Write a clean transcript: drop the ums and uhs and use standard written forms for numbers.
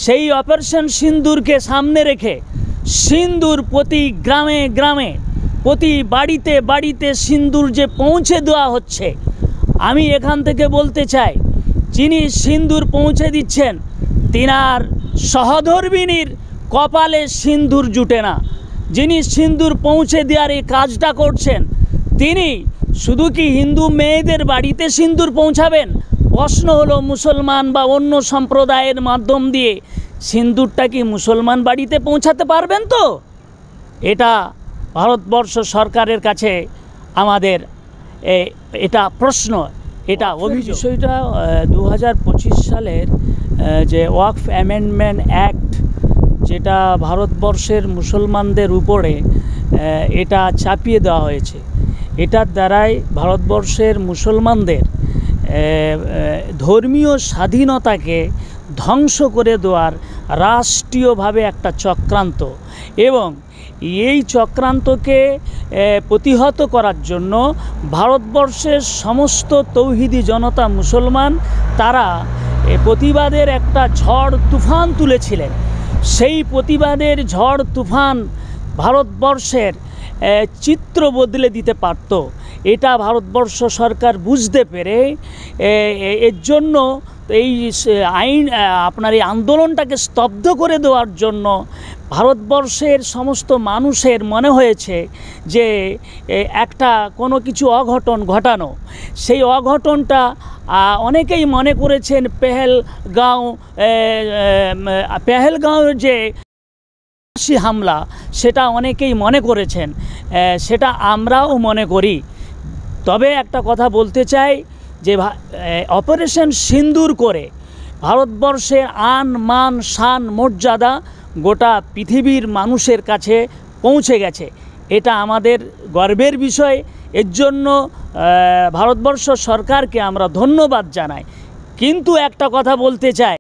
সেই অপারেশন সিন্দুরকে সামনে রেখে সিন্দুর প্রতি গ্রামে গ্রামে প্রতি বাড়িতে বাড়িতে সিন্দুর যে পৌঁছে দেওয়া হচ্ছে, আমি এখান থেকে বলতে চাই, যিনি সিন্দুর পৌঁছে দিচ্ছেন তিনার সহধর্মিণীর কপালে সিন্দুর জুটে না। যিনি সিন্দুর পৌঁছে দেওয়ার এই কাজটা করছেন, তিনি শুধু কি হিন্দু মেয়েদের বাড়িতে সিন্দুর পৌঁছাবেন? প্রশ্ন হলো, মুসলমান বা অন্য সম্প্রদায়ের মাধ্যম দিয়ে সিন্দুরটা কি মুসলমান বাড়িতে পৌঁছাতে পারবেন? তো এটা ভারতবর্ষ সরকারের কাছে আমাদের এটা প্রশ্ন, এটা অভিযোগ। বিষয়টা 2025 সালের যে ওয়াকফ অ্যামেন্ডমেন্ট অ্যাক্ট, যেটা ভারতবর্ষের মুসলমানদের উপরে এটা চাপিয়ে দেওয়া হয়েছে, এটার দ্বারাই ভারতবর্ষের মুসলমানদের ধর্মীয় স্বাধীনতাকে ধ্বংস করে দেওয়ার রাষ্ট্রীয়ভাবে একটা চক্রান্ত, এবং এই চক্রান্তকে প্রতিহত করার জন্য ভারতবর্ষের সমস্ত তৌহিদি জনতা মুসলমান তারা প্রতিবাদের একটা ঝড় তুফান তুলেছিলেন। সেই প্রতিবাদের ঝড় তুফান ভারতবর্ষের চিত্র বদলে দিতে পারত। এটা ভারতবর্ষ সরকার বুঝতে পেরে এর জন্য এই আইন আপনার এই আন্দোলনটাকে স্তব্ধ করে দেওয়ার জন্য ভারতবর্ষের সমস্ত মানুষের মনে হয়েছে যে একটা কোনো কিছু অঘটন ঘটানো। সেই অঘটনটা অনেকেই মনে করেছেন পেহেলগাঁওয়ের যে হামলা, সেটা অনেকেই মনে করেছেন, সেটা আমরাও মনে করি। তবে একটা কথা বলতে চাই যে অপারেশন সিন্দুর করে ভারতবর্ষের আন মান শান মর্যাদা গোটা পৃথিবীর মানুষের কাছে পৌঁছে গেছে। এটা আমাদের গর্বের বিষয়। এর জন্য ভারতবর্ষ সরকারকে আমরা ধন্যবাদ জানাই। কিন্তু একটা কথা বলতে চাই,